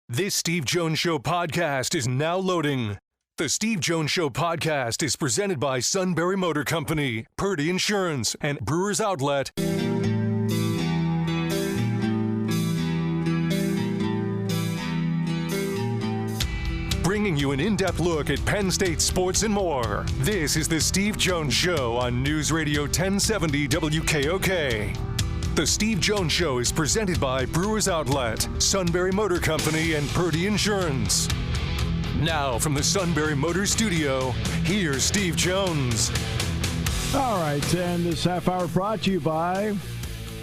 This Steve Jones Show podcast is now loading. The Steve Jones Show podcast is presented by Sunbury Motor Company, Purdy Insurance, and Brewers Outlet. Bringing you an in-depth look at Penn State sports and more. This is the Steve Jones Show on News Radio 1070 WKOK. The Steve Jones Show is presented by Brewers Outlet, Sunbury Motor Company, and Purdy Insurance. Now, from the Sunbury Motor Studio, here's Steve Jones. All right, and this half hour brought to you by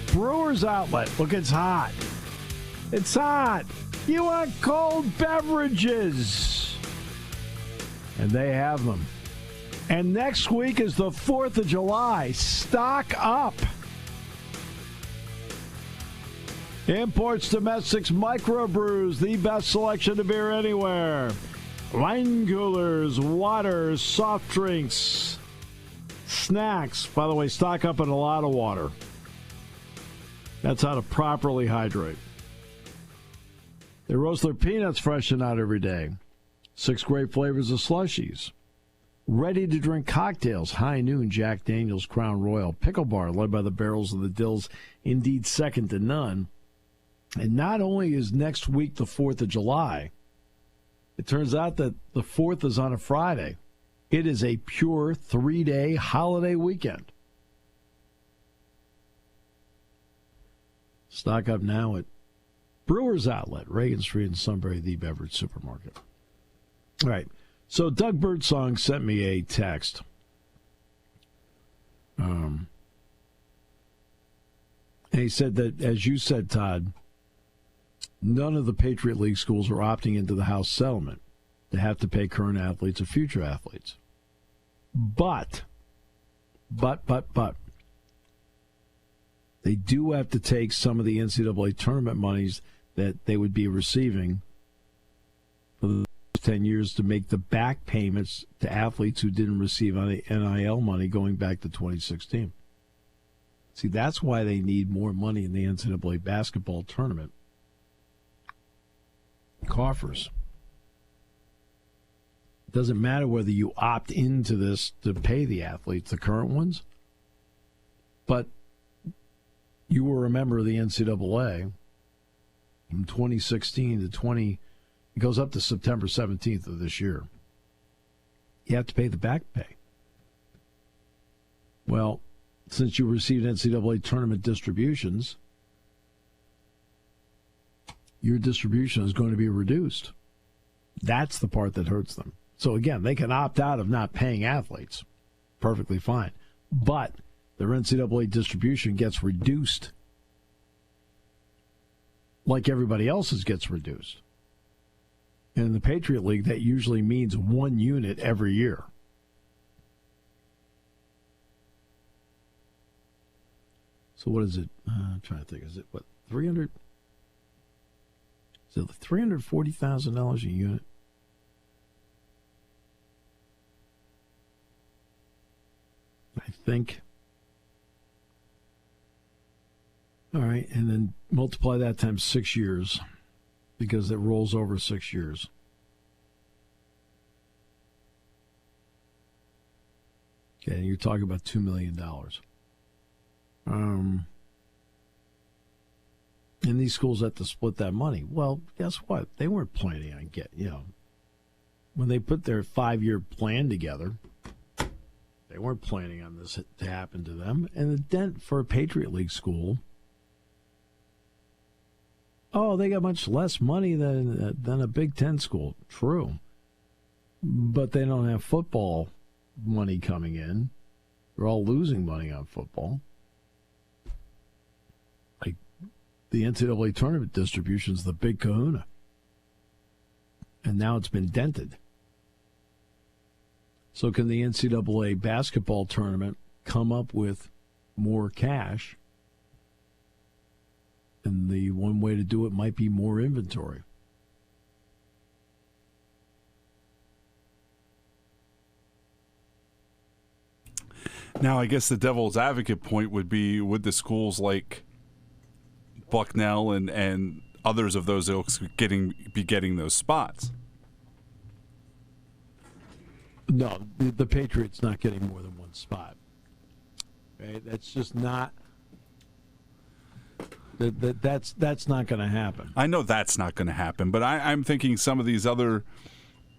Brewers Outlet. Look, it's hot. It's hot. You want cold beverages. And they have them. And next week is the 4th of July. Stock up. Imports, domestics, microbrews, the best selection of beer anywhere. Wine coolers, water, soft drinks, snacks. By the way, stock up in a lot of water. That's how to properly hydrate. They roast their peanuts fresh and out every day. 6 great flavors of slushies. Ready-to-drink cocktails, High Noon, Jack Daniel's, Crown Royal, Pickle Bar, led by the Barrels of the Dills, indeed second to none. And not only is next week the 4th of July, it turns out that the 4th is on a Friday. It is a pure 3-day holiday weekend. Stock up now at Brewers Outlet, Reagan Street in Sunbury, the beverage supermarket. All right. So Doug Birdsong sent me a text. And he said that, as you said, Todd, none of the Patriot League schools are opting into the House settlement to have to pay current athletes or future athletes. But, they do have to take some of the NCAA tournament monies that they would be receiving for the 10 years to make the back payments to athletes who didn't receive any NIL money going back to 2016. See, that's why they need more money in the NCAA basketball tournament coffers. It doesn't matter whether you opt into this to pay the athletes, the current ones, but you were a member of the NCAA from 2016 to it goes up to September 17th of this year. You have to pay the back pay. Well, since you received NCAA tournament distributions, your distribution is going to be reduced. That's the part that hurts them. So again, they can opt out of not paying athletes. Perfectly fine. But their NCAA distribution gets reduced like everybody else's gets reduced. And in the Patriot League, that usually means 1 unit every year. So what is it? I'm trying to think. Is it, what, 300? Is it $340,000 a unit? I think. All right, and then multiply that times 6 years because it rolls over 6 years. Okay, you're talking about $2 million. And these schools have to split that money. Well, guess what? They weren't planning on when they put their 5-year plan together, they weren't planning on this to happen to them. And the dent for a Patriot League school, they got much less money than a Big Ten school. True. But they don't have football money coming in. They're all losing money on football. Like the NCAA tournament distribution is the big kahuna. And now it's been dented. So can the NCAA basketball tournament come up with more cash? And the one way to do it might be more inventory. Now, I guess the devil's advocate point would be, would the schools like Bucknell and others of those ilks be getting those spots. No, the Patriots not getting more than one spot. Right? That's just not. That's not going to happen. I know that's not going to happen, but I'm thinking some of these other,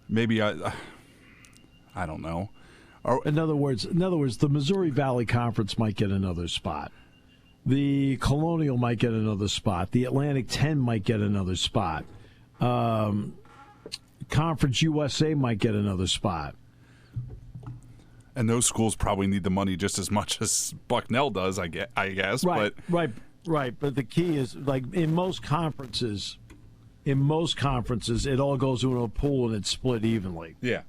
maybe I don't know. In other words, the Missouri Valley Conference might get another spot. The Colonial might get another spot. The Atlantic 10 might get another spot. Conference USA might get another spot. And those schools probably need the money just as much as Bucknell does, I guess. Right. But the key is, like, in most conferences, it all goes into a pool and it's split evenly. Yeah.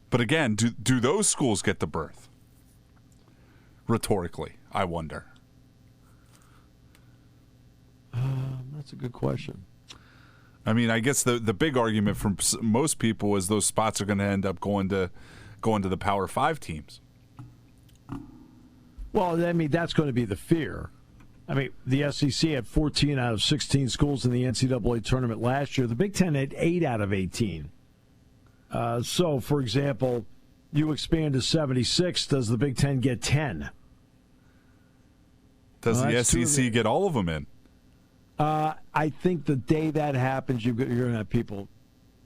But again, do those schools get the berth? Rhetorically, I wonder. That's a good question. I mean, I guess the big argument from most people is those spots are going to end up going to the Power 5 teams. Well, I mean, that's going to be the fear. I mean, the SEC had 14 out of 16 schools in the NCAA tournament last year. The Big Ten had 8 out of 18. So, for example, you expand to 76. Does the Big Ten get 10? Does the SEC get all of them in? I think the day that happens, you're going to have people.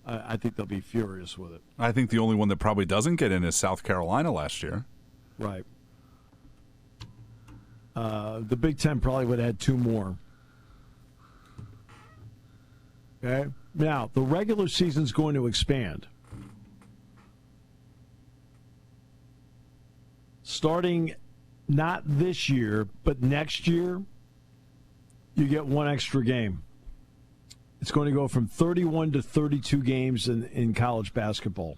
I think they'll be furious with it. I think the only one that probably doesn't get in is South Carolina last year. Right. The Big Ten probably would have had 2 more. Okay. Now, the regular season's going to expand. Starting not this year, but next year, you get 1 extra game. It's going to go from 31 to 32 games in college basketball.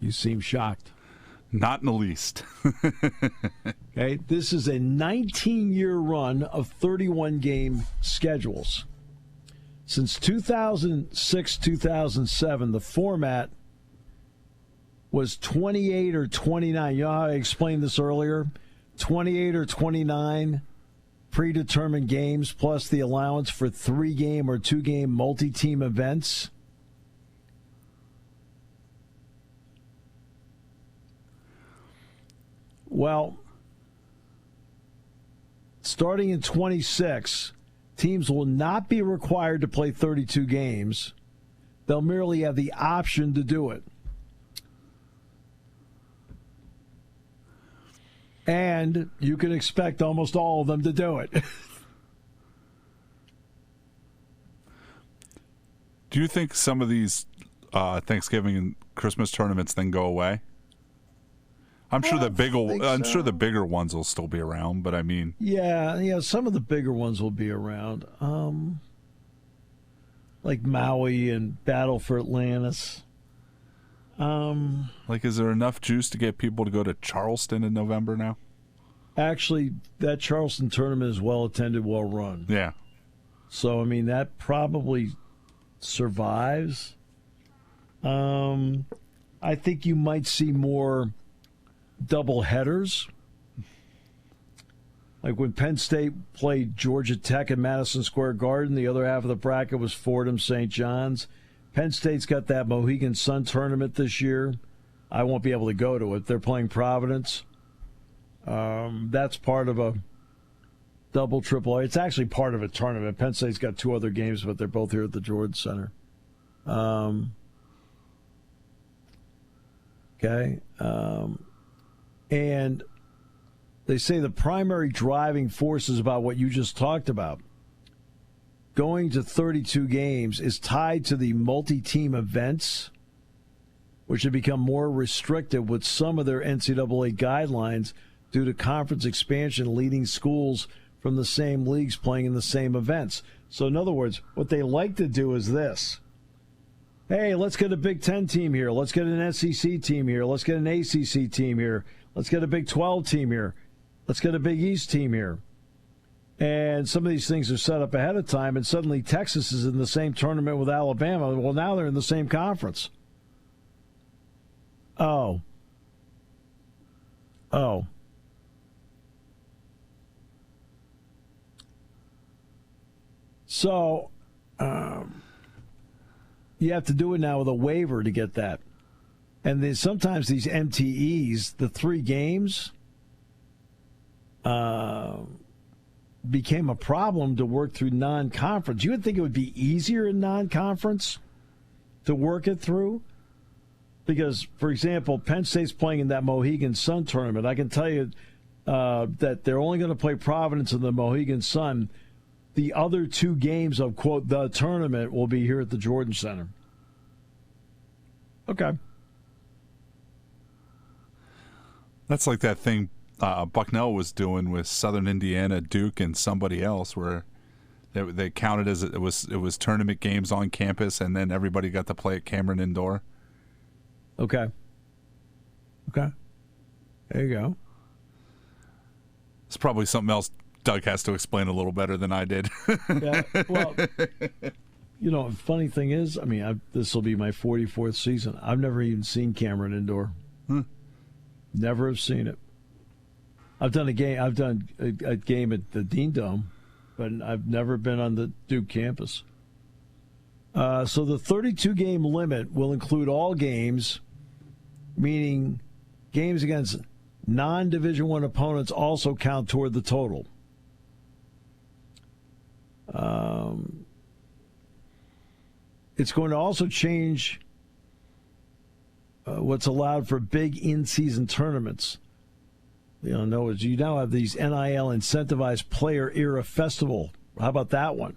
You seem shocked. Not in the least. Okay, this is a 19-year run of 31-game schedules. Since 2006-2007, the format was 28 or 29. You know how I explained this earlier? 28 or 29 predetermined games plus the allowance for 3-game or 2-game multi-team events. Well, starting in 26, teams will not be required to play 32 games. They'll merely have the option to do it. And you can expect almost all of them to do it. Do you think some of these Thanksgiving and Christmas tournaments then go away? I'm sure the bigger ones will still be around, but I mean, yeah, some of the bigger ones will be around, like Maui and Battle for Atlantis. Is there enough juice to get people to go to Charleston in November now? Actually, that Charleston tournament is well attended, well run. Yeah. So I mean, that probably survives. I think you might see more double headers, like when Penn State played Georgia Tech in Madison Square Garden. The other half of the bracket was Fordham, St. John's. Penn State's got that Mohegan Sun tournament this year. I won't be able to go to it. They're playing Providence. That's part of a double triple A. It's actually part of a tournament. Penn State's got 2 other games, but they're both here at the Jordan Center. Okay. And they say the primary driving force is about what you just talked about. Going to 32 games is tied to the multi-team events, which have become more restrictive with some of their NCAA guidelines due to conference expansion leading schools from the same leagues playing in the same events. So in other words, what they like to do is this. Hey, let's get a Big Ten team here. Let's get an SEC team here. Let's get an ACC team here. Let's get a Big 12 team here. Let's get a Big East team here. And some of these things are set up ahead of time, and suddenly Texas is in the same tournament with Alabama. Well, now they're in the same conference. Oh, Oh. So, you have to do it now with a waiver to get that. And then sometimes these MTEs, the 3 games, became a problem to work through non-conference. You would think it would be easier in non-conference to work it through. Because, for example, Penn State's playing in that Mohegan Sun tournament. I can tell you that they're only going to play Providence in the Mohegan Sun. The other 2 games of, quote, the tournament will be here at the Jordan Center. Okay. That's like that thing Bucknell was doing with Southern Indiana, Duke, and somebody else, where they counted as it was tournament games on campus, and then everybody got to play at Cameron Indoor. Okay. There you go. It's probably something else Doug has to explain a little better than I did. Yeah, well, funny thing is, this will be my 44th season. I've never even seen Cameron Indoor. Never have seen it. I've done a game at the Dean Dome, but I've never been on the Duke campus. So the 32-game limit will include all games, meaning games against non-Division I opponents also count toward the total. It's going to also change what's allowed for big in-season tournaments. You now have these NIL incentivized player era festival. How about that one?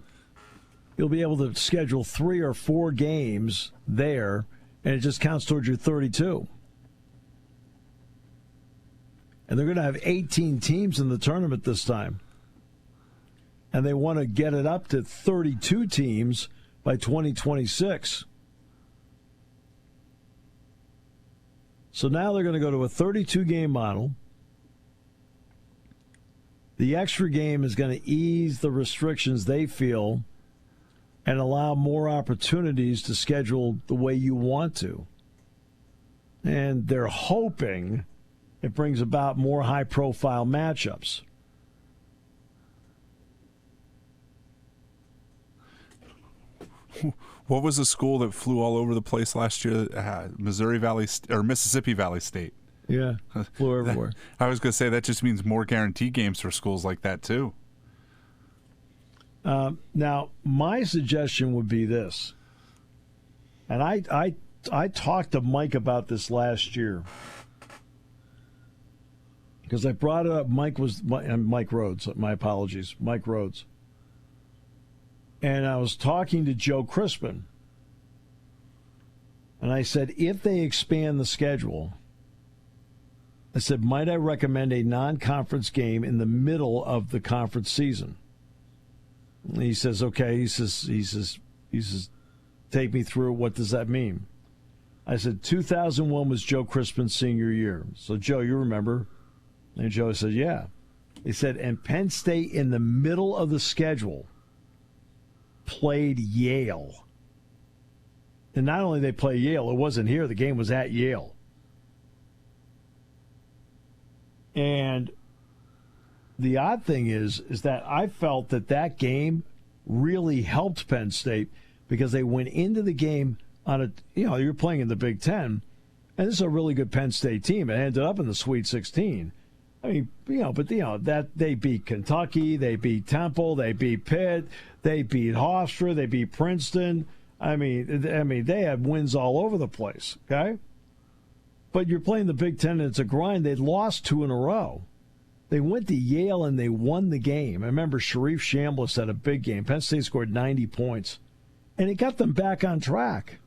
You'll be able to schedule 3 or 4 games there, and it just counts towards your 32. And they're going to have 18 teams in the tournament this time. And they want to get it up to 32 teams by 2026. So now they're going to go to a 32-game model. The extra game is going to ease the restrictions they feel and allow more opportunities to schedule the way you want to. And they're hoping it brings about more high-profile matchups. What was the school that flew all over the place last year? Mississippi Valley State. Yeah, flew everywhere. I was going to say that just means more guarantee games for schools like that too. Now, my suggestion would be this, and I talked to Mike about this last year because I brought it up. Mike Rhodes. My apologies, Mike Rhodes. And I was talking to Joe Crispin, and I said, if they expand the schedule, I said, might I recommend a non-conference game in the middle of the conference season? And he says, okay. He says, take me through. What does that mean? I said, 2001 was Joe Crispin's senior year. So, Joe, you remember? And Joe said, yeah. He said, and Penn State in the middle of the schedule played Yale. And not only they play Yale, it wasn't here. The game was at Yale. And the odd thing is that I felt that game really helped Penn State because they went into the game on you're playing in the Big Ten, and this is a really good Penn State team. It ended up in the Sweet 16. That they beat Kentucky, they beat Temple, they beat Pitt, they beat Hofstra, they beat Princeton. I mean, they had wins all over the place. Okay, but you're playing the Big Ten, and it's a grind. They lost 2 in a row. They went to Yale and they won the game. I remember Sharif Chambliss had a big game. Penn State scored 90 points, and it got them back on track.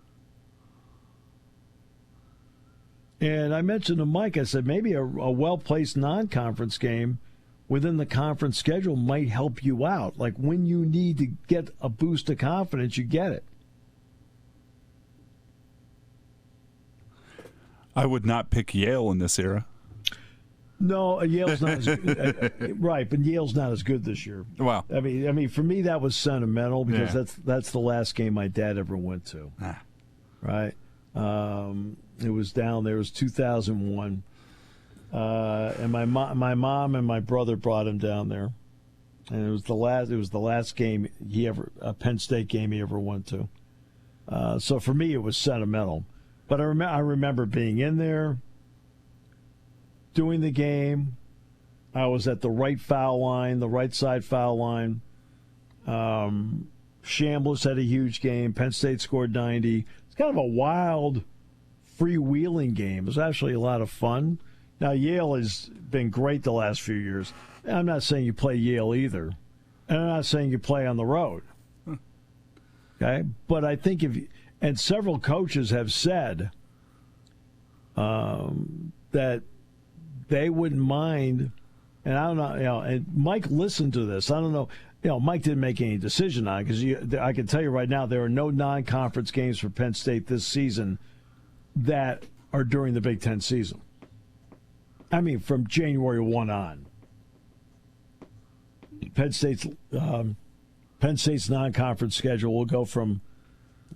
And I mentioned to Mike, I said, maybe a well-placed non-conference game within the conference schedule might help you out. Like when you need to get a boost of confidence, you get it. I would not pick Yale in this era. No, Yale's not as good. Right, but Yale's not as good this year. Wow. I mean, for me, that was sentimental because that's the last game my dad ever went to. Right? It was down there. It was 2001. and my mom and my brother brought him down there, and it was the last game a Penn State game he ever went to. So for me, it was sentimental. But I remember being in there, doing the game. I was at the right side foul line. Chambliss had a huge game. Penn State scored 90. It's kind of a wild, freewheeling game. It was actually a lot of fun. Now, Yale has been great the last few years. I'm not saying you play Yale either. And I'm not saying you play on the road. Okay? But I think and several coaches have said that they wouldn't mind, and I don't know, and Mike listened to this. I don't know, Mike didn't make any decision on it because I can tell you right now there are no non-conference games for Penn State this season that are during the Big Ten season. I mean, from January 1 on. Penn State's non-conference schedule will go from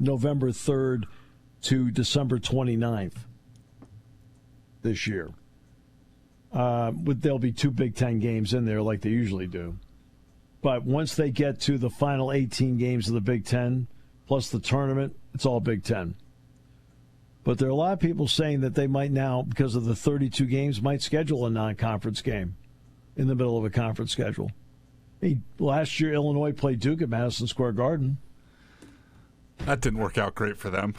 November 3rd to December 29th this year. There'll be 2 Big Ten games in there like they usually do. But once they get to the final 18 games of the Big Ten, plus the tournament, it's all Big Ten. But there are a lot of people saying that they might now, because of the 32 games, might schedule a non-conference game in the middle of a conference schedule. Last year, Illinois played Duke at Madison Square Garden. That didn't work out great for them.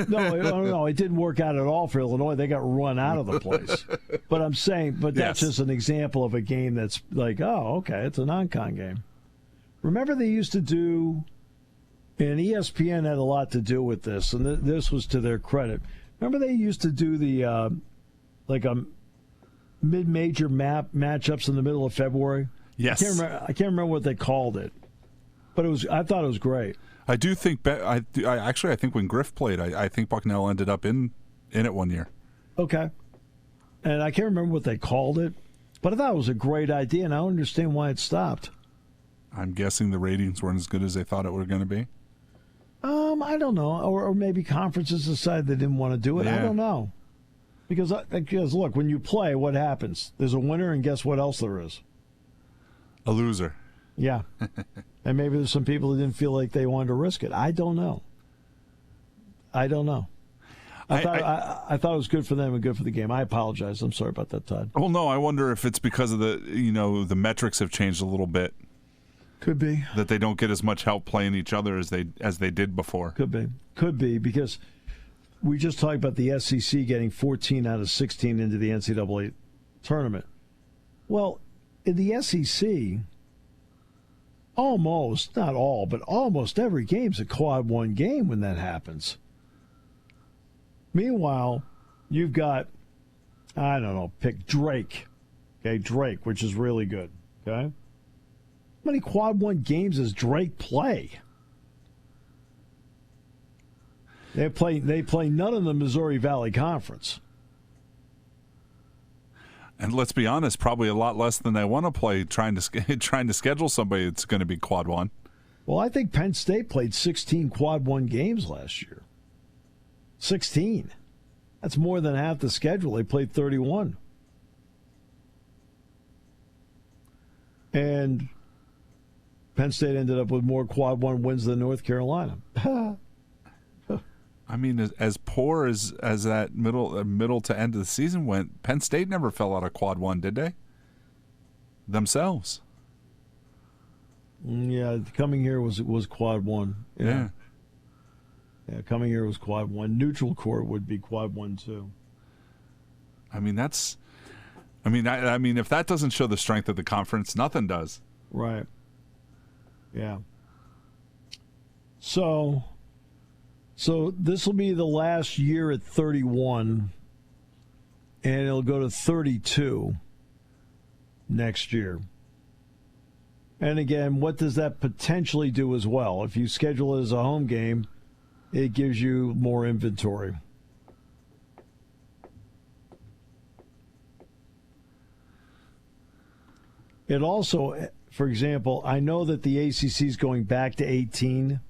No, it didn't work out at all for Illinois. They got run out of the place. But I'm saying, that's just an example of a game that's like, oh, okay, it's a non-con game. Remember they used to do, and ESPN had a lot to do with this, and this was to their credit. Remember they used to do the, mid-major matchups in the middle of February? Yes. I can't remember what they called it, but I thought it was great. I do think I think when Griff played, I think Bucknell ended up in it one year. Okay, and I can't remember what they called it, but I thought it was a great idea, and I don't understand why it stopped. I'm guessing the ratings weren't as good as they thought it were going to be. I don't know, or maybe conferences decided they didn't want to do it. Yeah. I don't know, because look, when you play, what happens? There's a winner, and guess what else there is? A loser. Yeah. And maybe there's some people who didn't feel like they wanted to risk it. I don't know. I thought it was good for them and good for the game. I apologize. I'm sorry about that, Todd. Well, no, I wonder if it's because of the metrics have changed a little bit. Could be. That they don't get as much help playing each other as they did before. Could be because we just talked about the SEC getting 14 out of 16 into the NCAA tournament. Well, in the SEC, almost, not all, but almost every game's a quad one game when that happens. Meanwhile, you've got, I don't know, pick Drake. Okay, Drake, which is really good. Okay? How many quad one games does Drake play? They play none in the Missouri Valley Conference. And let's be honest, probably a lot less than they want to play trying to schedule somebody that's going to be quad one. Well, I think Penn State played 16 quad one games last year. 16. That's more than half the schedule. They played 31. And Penn State ended up with more quad one wins than North Carolina. I mean, as poor as that middle to end of the season went, Penn State never fell out of quad one, did they? Themselves. Yeah, coming here was quad one. Yeah. Yeah, coming here was quad one. Neutral court would be quad one too. I mean, I mean, if that doesn't show the strength of the conference, nothing does. Right. Yeah. So this will be the last year at 31, and it'll go to 32 next year. And again, what does that potentially do as well? If you schedule it as a home game, it gives you more inventory. It also, for example, I know that the ACC is going back to 18.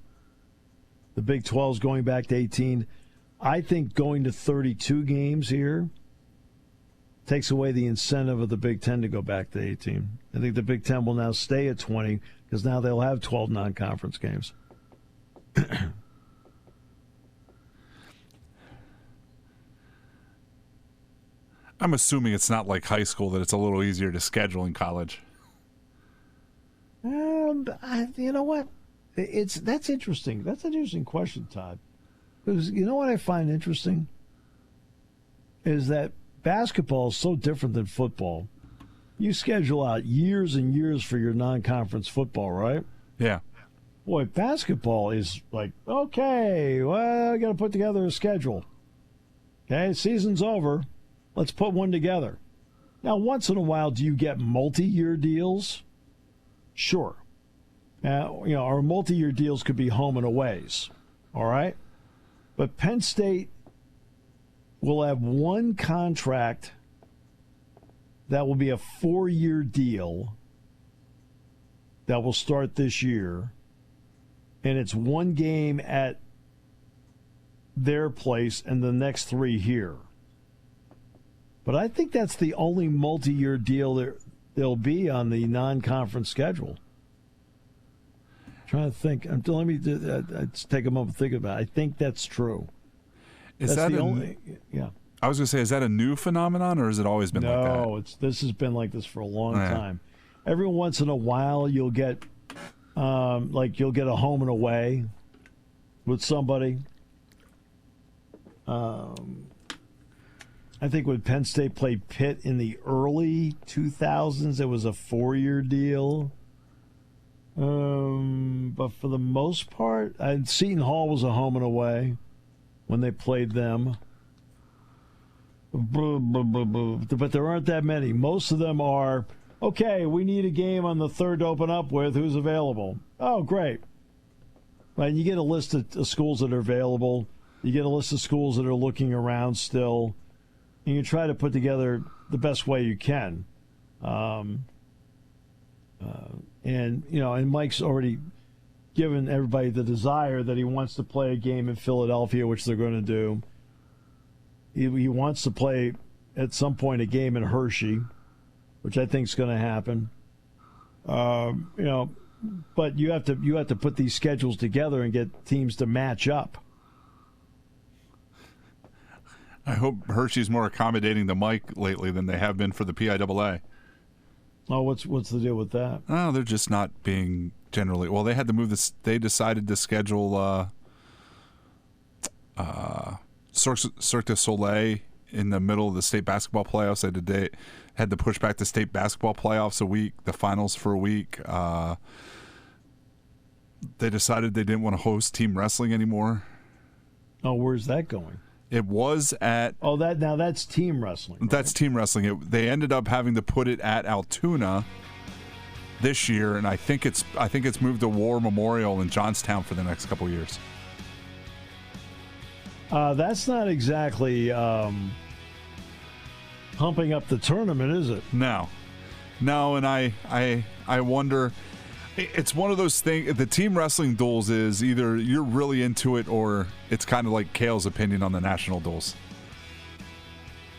The Big 12 is going back to 18. I think going to 32 games here takes away the incentive of the Big Ten to go back to 18. I think the Big Ten will now stay at 20 because now they'll have 12 non-conference games. I'm assuming it's not like high school, that it's a little easier to schedule in college. You know what? That's interesting. That's an interesting question, Todd. Because you know what I find interesting is that basketball is so different than football. You schedule out years and years for your non-conference football, right? Yeah. Boy, basketball is like, okay, well, I got to put together a schedule. Okay, season's over. Let's put one together. Now, once in a while, do you get multi-year deals? Sure. Our multi-year deals could be home and aways, all right? But Penn State will have one contract that will be a 4-year deal that will start this year, and it's one game at their place and the next 3 here. But I think that's the only multi-year deal there'll be on the non-conference schedule. I'm trying to think. Let me take a moment to think about it. I think that's true. Is that's that the only? Yeah. I was going to say, is that a new phenomenon, or has it always been like that? No, this has been like this for a long time. Every once in a while, you'll get you'll get a home and away with somebody. I think when Penn State played Pitt in the early 2000s, it was a 4-year deal. But for the most part, Seton Hall was a home and away when they played them. But there aren't that many. Most of them are, okay, we need a game on the third to open up with. Who's available? Oh, great. Right, you get a list of schools that are available. You get a list of schools that are looking around still. And you try to put together the best way you can. And Mike's already given everybody the desire that he wants to play a game in Philadelphia, which they're going to do. He wants to play at some point a game in Hershey, which I think is going to happen. But you have to put these schedules together and get teams to match up. I hope Hershey's more accommodating to Mike lately than they have been for the PIAA. Oh, what's the deal with that? Oh, they're just not being generally. Well, they had to move this. They decided to schedule Cirque du Soleil in the middle of the state basketball playoffs. They had to push back the state basketball playoffs a week, the finals for a week. They decided they didn't want to host team wrestling anymore. Oh, where's that going? It was at... Oh, that's team wrestling. Right? That's team wrestling. They ended up having to put it at Altoona this year, and I think it's moved to War Memorial in Johnstown for the next couple of years. That's not exactly pumping up the tournament, is it? No, and I wonder... It's one of those things. The team wrestling duels is either you're really into it or it's kind of like Kale's opinion on the national duels.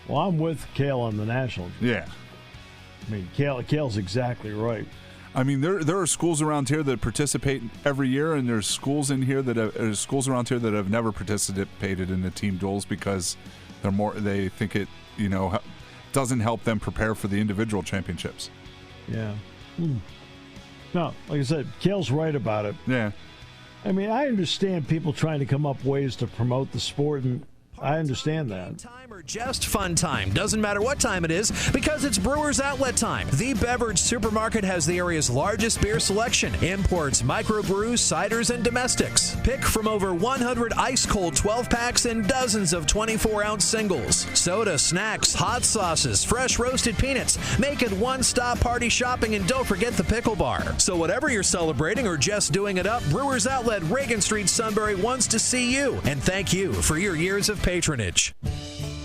Well, I'm with Kale on the national. Yeah. I mean, Kale's exactly right. I mean, there are schools around here that participate every year, and there's schools around here that have never participated in the team duels because they think it doesn't help them prepare for the individual championships. Yeah. No, like I said, Kale's right about it. Yeah. I mean, I understand people trying to come up ways to promote the sport, and I understand that. Time or just fun time. Doesn't matter what time it is because it's Brewers Outlet time. The beverage supermarket has the area's largest beer selection. Imports, microbrews, ciders, and domestics. Pick from over 100 ice-cold 12-packs and dozens of 24-ounce singles. Soda, snacks, hot sauces, fresh roasted peanuts. Make it one-stop party shopping, and don't forget the pickle bar. So whatever you're celebrating or just doing it up, Brewers Outlet, Reagan Street, Sunbury wants to see you. And thank you for your years of patronage.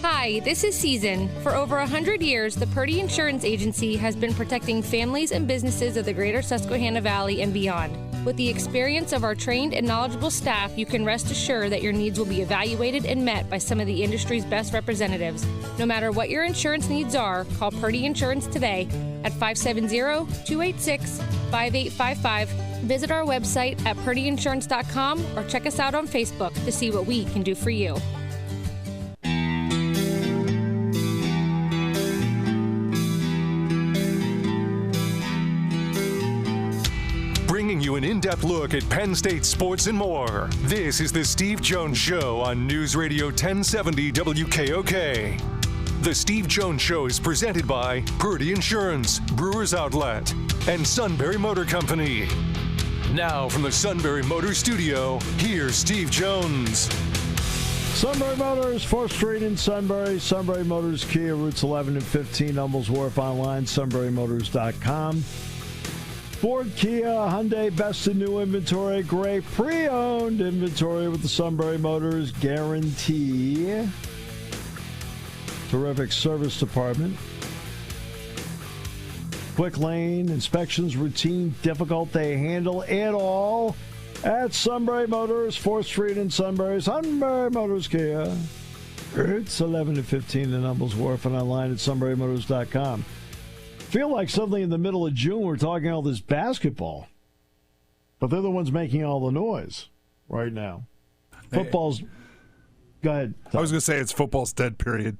Hi, this is Season. For over 100 years, the Purdy Insurance Agency has been protecting families and businesses of the greater Susquehanna Valley and beyond. With the experience of our trained and knowledgeable staff, you can rest assured that your needs will be evaluated and met by some of the industry's best representatives. No matter what your insurance needs are, call Purdy Insurance today at 570-286-5855. Visit our website at purdyinsurance.com or check us out on Facebook to see what we can do for you. Bringing you an in-depth look at Penn State sports and more. This is the Steve Jones Show on News Radio 1070 WKOK. The Steve Jones Show is presented by Purdy Insurance, Brewers Outlet, and Sunbury Motor Company. Now from the Sunbury Motor Studio, here's Steve Jones. Sunbury Motors, 4th Street in Sunbury. Sunbury Motors, Kia, routes 11 and 15, Humbles Wharf, online, sunburymotors.com. Ford, Kia, Hyundai, best in new inventory, great pre-owned inventory with the Sunbury Motors guarantee. Terrific service department. Quick lane inspections, routine, difficult. They handle it all at Sunbury Motors, 4th Street in Sunbury. Sunbury Motors, Kia. It's 11 to 15 in Humbles Wharf and online at sunburymotors.com. Feel like suddenly in the middle of June we're talking all this basketball, but they're the ones making all the noise right now. Football's. Go ahead. I was going to say it's football's dead period.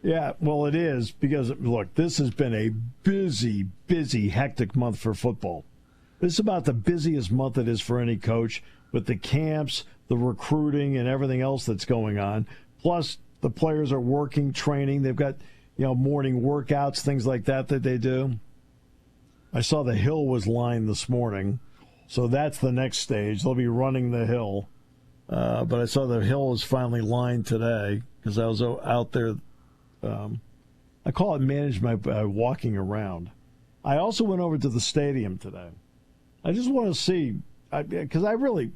Yeah, well, it is because, look, this has been a busy, hectic month for football. This is about the busiest month it is for any coach with the camps, the recruiting, and everything else that's going on. Plus, the players are working, training. They've got, morning workouts, things like that they do. I saw the hill was lined this morning, so that's the next stage. They'll be running the hill. But I saw the hill was finally lined today because I was out there. I call it manage my walking around. I also went over to the stadium today. I just want to see, because I really,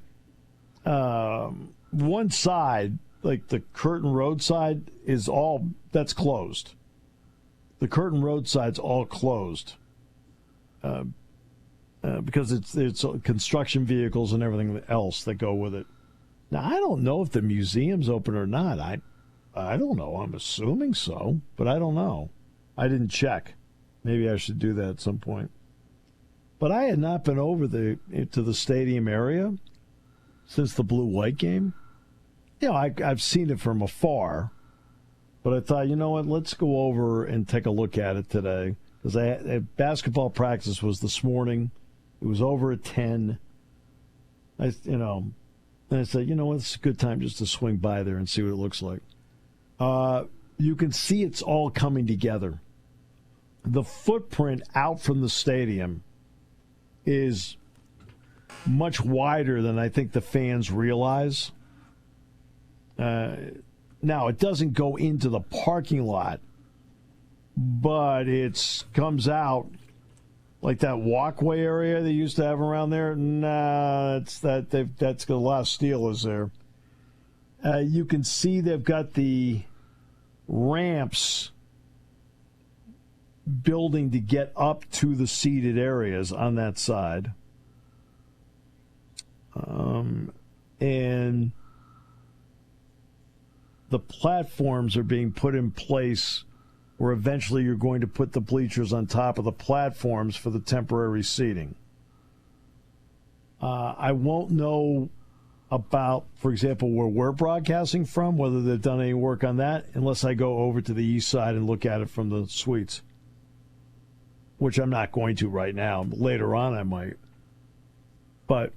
one side, like the Curtin Road side, that's closed. The Curtin Road side's all closed because it's construction vehicles and everything else that go with it. Now, I don't know if the museum's open or not. I don't know. I'm assuming so, but I don't know. I didn't check. Maybe I should do that at some point. But I had not been over to the stadium area since the Blue-White game. I've seen it from afar, but I thought, you know what, let's go over and take a look at it today. Because basketball practice was this morning. It was over at 10. And I said, you know what, it's a good time just to swing by there and see what it looks like. You can see it's all coming together. The footprint out from the stadium is much wider than I think the fans realize. Now, it doesn't go into the parking lot, but it comes out like that walkway area they used to have around there. Nah, that's got a lot of steel is there. You can see they've got the ramps building to get up to the seated areas on that side. And the platforms are being put in place where eventually you're going to put the bleachers on top of the platforms for the temporary seating. I won't know about, for example, where we're broadcasting from, whether they've done any work on that, unless I go over to the east side and look at it from the suites, which I'm not going to right now. Later on, I might. But,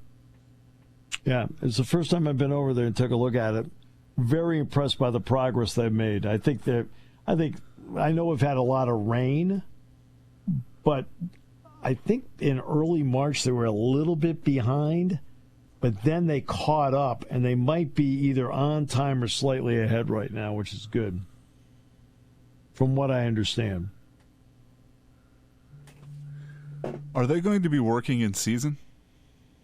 yeah, it's the first time I've been over there and took a look at it. Very impressed by the progress they've made. I know we've had a lot of rain, but I think in early March they were a little bit behind, but then they caught up, and they might be either on time or slightly ahead right now, which is good, from what I understand. Are they going to be working in season?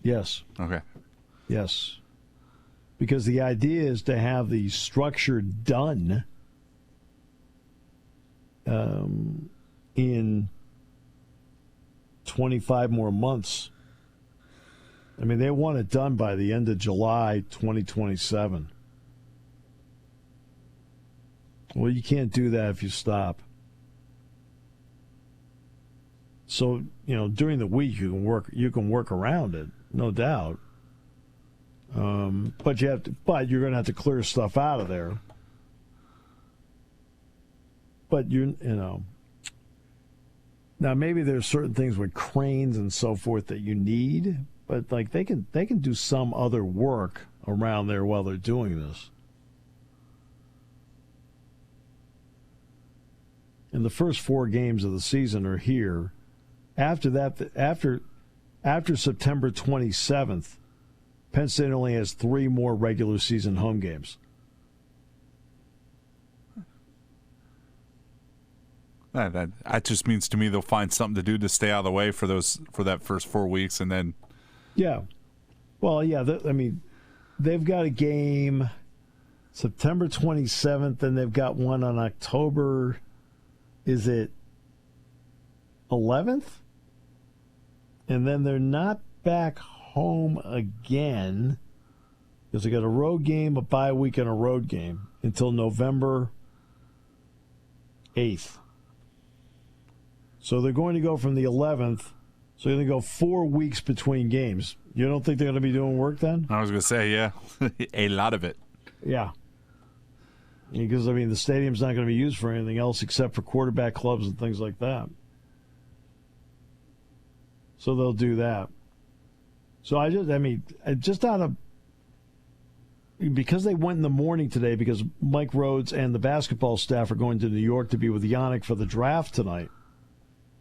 Yes. Okay. Yes. Because the idea is to have the structure done in 25 more months. I mean, they want it done by the end of July 2027. Well, you can't do that if you stop. So, during the week you can work around it, no doubt. But you're going to have to clear stuff out of there. But now maybe there's certain things with cranes and so forth that you need, but like they can do some other work around there while they're doing this. And the first 4 games of the season are here. After that, after September 27th, Penn State only has 3 more regular season home games. That just means to me they'll find something to do to stay out of the way for that first 4 weeks, and then. Yeah, well, yeah. They've got a game September 27th, and they've got one on October. Is it 11th? And then they're not back home again because they got a road game, a bye week, and a road game until November 8th. So they're going to go from the 11th. So they're going to go 4 weeks between games. You don't think they're going to be doing work then? I was going to say, yeah, a lot of it. Yeah. Because, the stadium's not going to be used for anything else except for quarterback clubs and things like that. So they'll do that. So because they went in the morning today, because Mike Rhodes and the basketball staff are going to New York to be with Yannick for the draft tonight,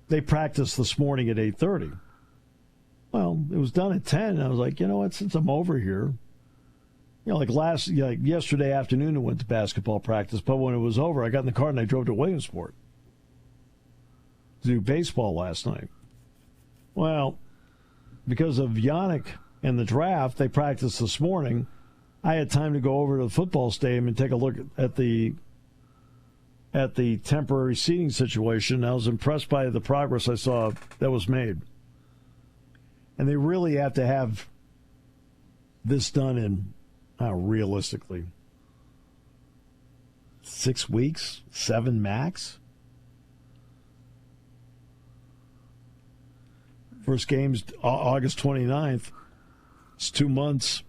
they practiced this morning at 8:30. Well, it was done at 10, and I was like, you know what, since I'm over here, yesterday afternoon I went to basketball practice, but when it was over, I got in the car and I drove to Williamsport to do baseball last night. Well, because of Yannick and the draft, they practiced this morning. I had time to go over to the football stadium and take a look at the temporary seating situation. I was impressed by the progress I saw that was made. And they really have to have this done in, realistically, 6 weeks, 7 max. First game's August 29th. It's 2 months.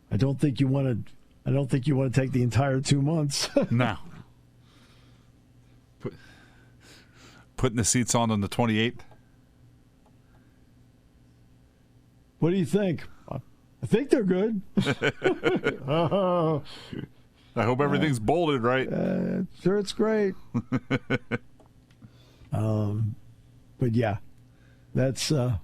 I don't think you want to take the entire 2 months. No. Putting the seats on the 28th. What do you think? I think they're good. I hope everything's bolted right. Sure, it's great. But yeah, that's now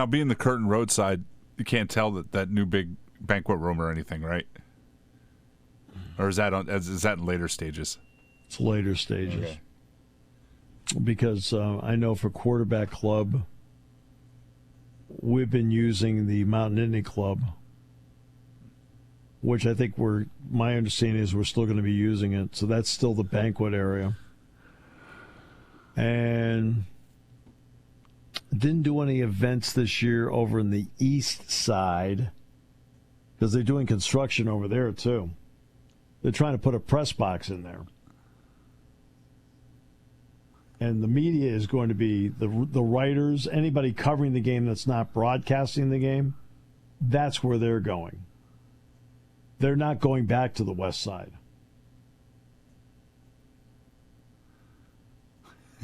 being the Curtin roadside, you can't tell that new big banquet room or anything, right? Or is that in later stages? It's later stages. Okay. Because I know for quarterback club, we've been using the Mountain Indian Club, which I think my understanding is we're still going to be using it. So that's still the banquet area. And didn't do any events this year over in the east side because they're doing construction over there too. They're trying to put a press box in there. And the media is going to be the writers, anybody covering the game that's not broadcasting the game, that's where they're going. They're not going back to the west side.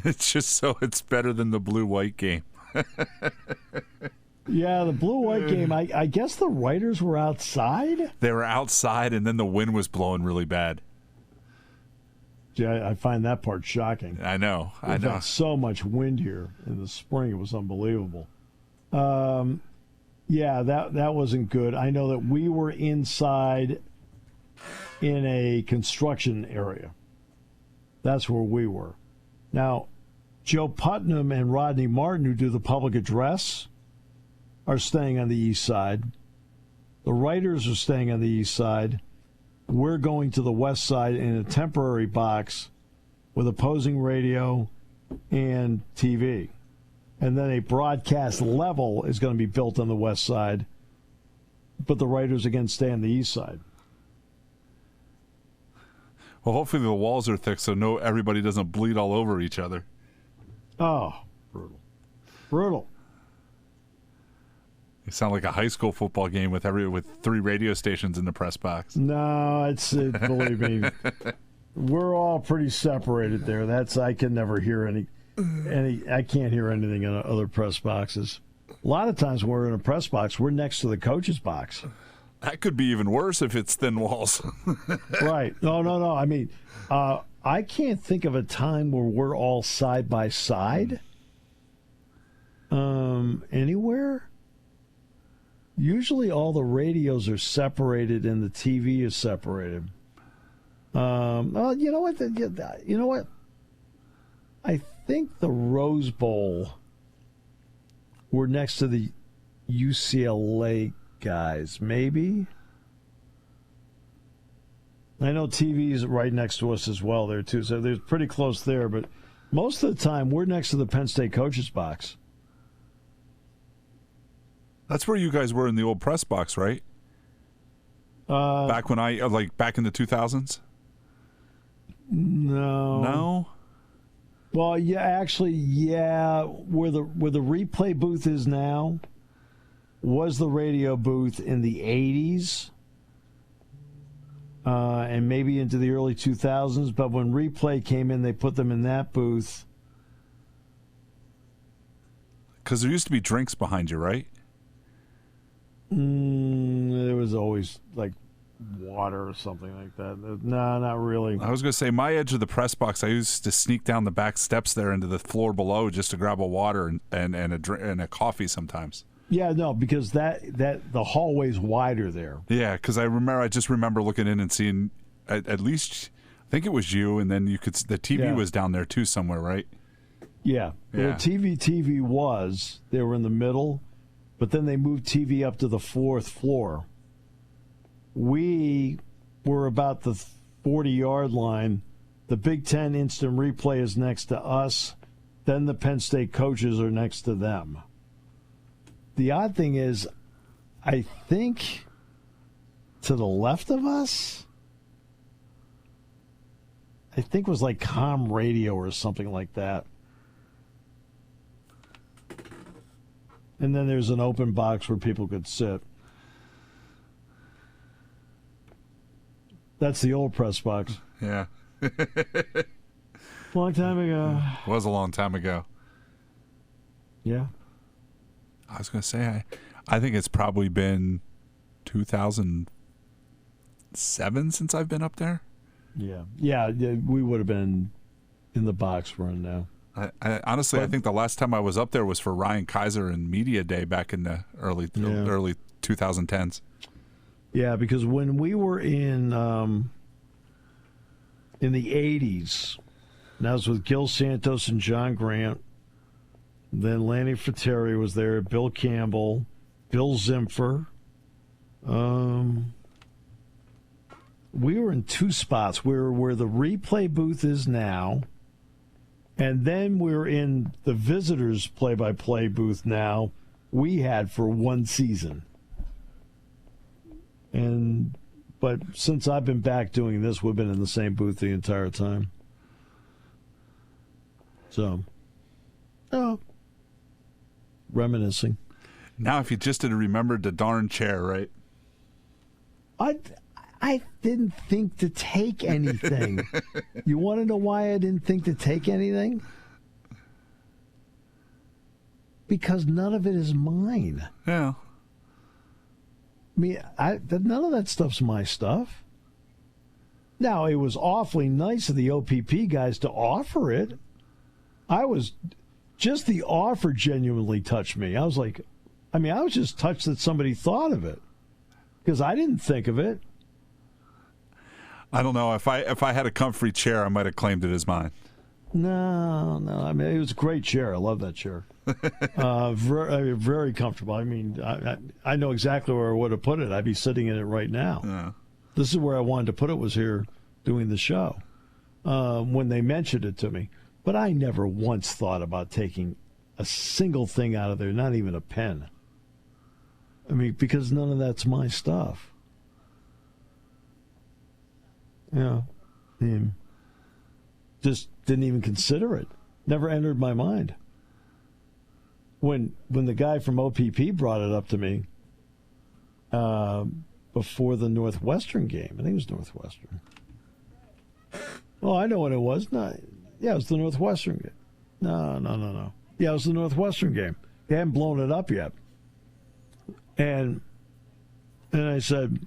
It's just so it's better than the blue-white game. Yeah, the blue-white game, I guess the writers were outside? They were outside, and then the wind was blowing really bad. Yeah, I find that part shocking. I know. We've got so much wind here in the spring. It was unbelievable. Yeah, that wasn't good. I know that we were inside in a construction area. That's where we were. Now, Joe Putnam and Rodney Martin, who do the public address, are staying on the east side. The writers are staying on the east side. we're going to the west side in a temporary box with opposing radio and TV. And then a broadcast level is going to be built on the west side, but the writers again stay on the east side. Well, hopefully the walls are thick so everybody doesn't bleed all over each other. Oh, brutal. You sound like a high school football game with 3 radio stations in the press box. No, believe me, we're all pretty separated there. I can never hear any. I can't hear anything in other press boxes. A lot of times when we're in a press box, we're next to the coach's box. That could be even worse if it's thin walls. Right. No. I mean, I can't think of a time where we're all side by side. Anywhere. Usually all the radios are separated and the TV is separated. Well, you know what? You know what? I think the Rose Bowl, we're next to the UCLA guys, maybe. I know TV is right next to us as well there, too, so they're pretty close there. But most of the time, we're next to the Penn State coach's box. That's where you guys were in the old press box, right? Back when back in the 2000s? No. Well, yeah, actually, yeah. Where the replay booth is now was the radio booth in the 80s and maybe into the early 2000s. But when replay came in, they put them in that booth. Because there used to be drinks behind you, right? There was always like water or something like that. No, not really. I was going to say, my edge of the press box, I used to sneak down the back steps there into the floor below just to grab a water and a drink and a coffee sometimes. Yeah, no, because that the hallway's wider there. Yeah, because I just remember looking in and seeing at least, I think it was you, and then the TV was down there too somewhere, right? Yeah. Where TV was, they were in the middle, but then they moved TV up to the 4th floor. We were about the 40-yard line. The Big Ten instant replay is next to us. Then the Penn State coaches are next to them. The odd thing is, I think to the left of us, I think was like comm radio or something like that. And then there's an open box where people could sit. That's the old press box. Yeah. Long time ago. It was a long time ago. Yeah. I was going to say, I think it's probably been 2007 since I've been up there. Yeah. Yeah, we would have been in the box we're in now. I honestly, I think the last time I was up there was for Ryan Kaiser and Media Day back in the early 2010s. Yeah, because when we were in the 80s, and that was with Gil Santos and John Grant, then Lanny Fratteri was there, Bill Campbell, Bill Zimpher. We were in 2 spots. We were where the replay booth is now, and then we're in the visitors play-by-play booth now. We had for 1 season. But since I've been back doing this, we've been in the same booth the entire time. So, reminiscing. Now, if you just had remembered the darn chair, right? I didn't think to take anything. You want to know why I didn't think to take anything? Because none of it is mine. Yeah. I mean, none of that stuff's my stuff. Now, it was awfully nice of the OPP guys to offer it. Just the offer genuinely touched me. I was just touched that somebody thought of it, because I didn't think of it. I don't know. If I had a comfy chair, I might have claimed it as mine. No. I mean, it was a great chair. I love that chair. Very, very comfortable. I mean, I know exactly where I would have put it. I'd be sitting in it right now. Yeah. This is where I wanted to put it, was here doing the show when they mentioned it to me. But I never once thought about taking a single thing out of there, not even a pen. I mean, because none of that's my stuff. Yeah. I mean, just didn't even consider it. Never entered my mind. When the guy from OPP brought it up to me before the Northwestern game, I think it was Northwestern. Oh, I know what it was. No, yeah, it was the Northwestern game. No. Yeah, it was the Northwestern game. They hadn't blown it up yet. And I said,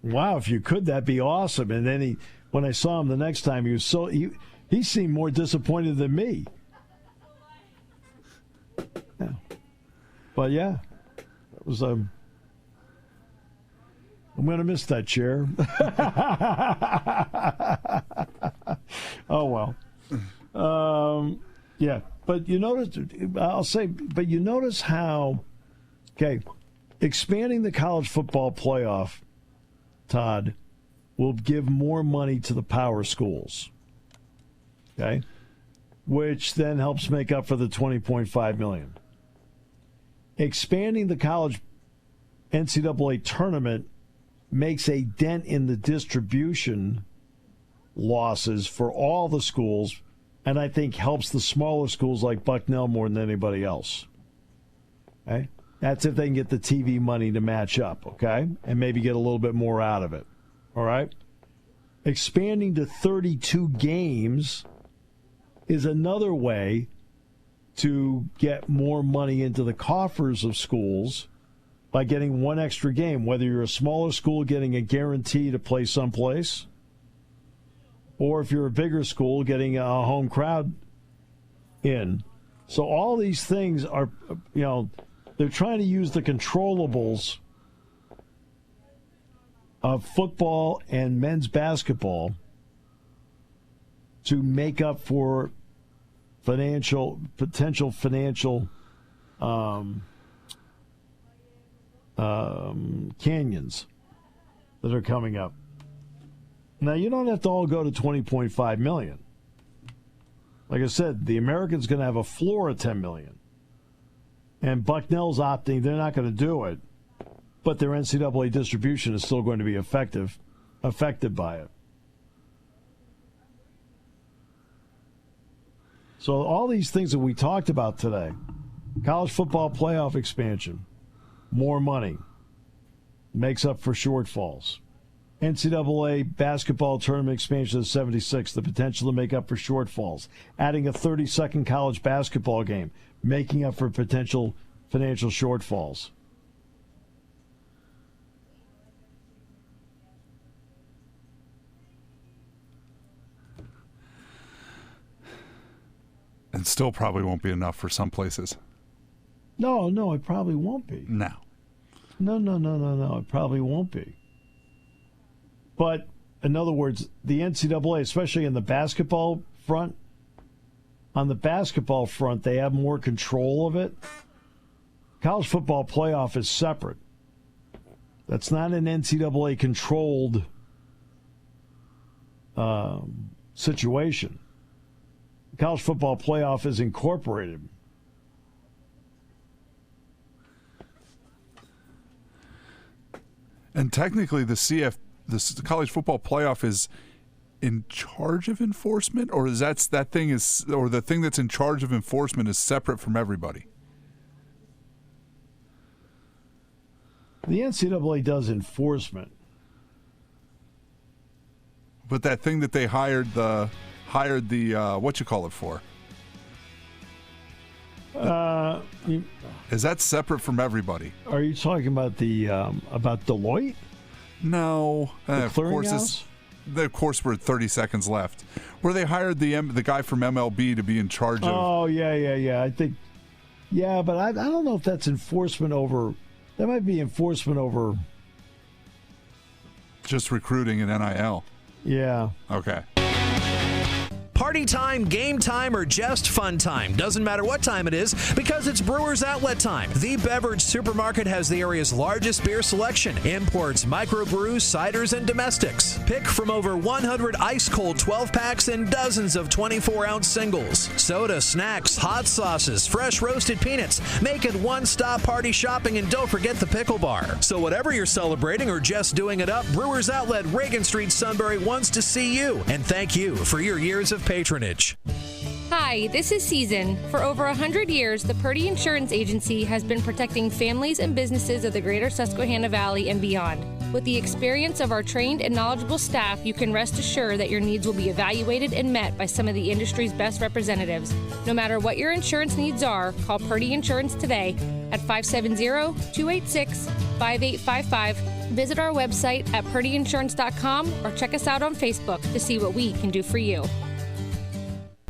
wow, if you could, that'd be awesome. And then when I saw him the next time, he seemed more disappointed than me. Yeah. But yeah, it was I'm going to miss that chair. Oh well. Yeah, but you notice how expanding the college football playoff, Todd, will give more money to the power schools. Okay? Which then helps make up for the $20.5 million. Expanding the college NCAA tournament makes a dent in the distribution losses for all the schools, and I think helps the smaller schools like Bucknell more than anybody else. Okay? That's if they can get the TV money to match up, okay? And maybe get a little bit more out of it. All right? Expanding to 32 games is another way to get more money into the coffers of schools by getting one extra game, whether you're a smaller school getting a guarantee to play someplace, or if you're a bigger school getting a home crowd in. So all these things are, they're trying to use the controllables of football and men's basketball to make up for potential financial canyons that are coming up. Now, you don't have to all go to $20.5 million. Like I said, the American's going to have a floor of $10 million. And Bucknell's opting, they're not going to do it, but their NCAA distribution is still going to be affected by it. So all these things that we talked about today, college football playoff expansion, more money, makes up for shortfalls. NCAA basketball tournament expansion to 76, the potential to make up for shortfalls. Adding a 30-second college basketball game, making up for potential financial shortfalls. And still probably won't be enough for some places. No, it probably won't be. No, it probably won't be. But, in other words, the NCAA, especially in the basketball front, on the basketball front, they have more control of it. College football playoff is separate. That's not an NCAA-controlled situation. College football playoff is incorporated. And technically, the college football playoff is in charge of enforcement, or is the thing that's in charge of enforcement is separate from everybody? The NCAA does enforcement, but that thing that they hired the what you call it for? Is that separate from everybody? Are you talking about the about Deloitte? No, The clearinghouse? Of course, we're 30 seconds left. Where they hired the guy from MLB to be in charge of. Oh yeah. I think, yeah, but I don't know if that's enforcement over. That might be enforcement over just recruiting and NIL. Yeah. Okay. Party time, game time, or just fun time. Doesn't matter what time it is because it's Brewers Outlet time. The Beverage Supermarket has the area's largest beer selection. Imports, microbrews, ciders, and domestics. Pick from over 100 ice-cold 12-packs and dozens of 24-ounce singles. Soda, snacks, hot sauces, fresh roasted peanuts. Make it one-stop party shopping, and don't forget the pickle bar. So whatever you're celebrating or just doing it up, Brewers Outlet, Reagan Street, Sunbury wants to see you. And thank you for your years of patronage. Hi, this is Season. For over 100 years, the Purdy Insurance Agency has been protecting families and businesses of the greater Susquehanna Valley and beyond. With the experience of our trained and knowledgeable staff, you can rest assured that your needs will be evaluated and met by some of the industry's best representatives. No matter what your insurance needs are, call Purdy Insurance today at 570-286-5855. Visit our website at purdyinsurance.com or check us out on Facebook to see what we can do for you.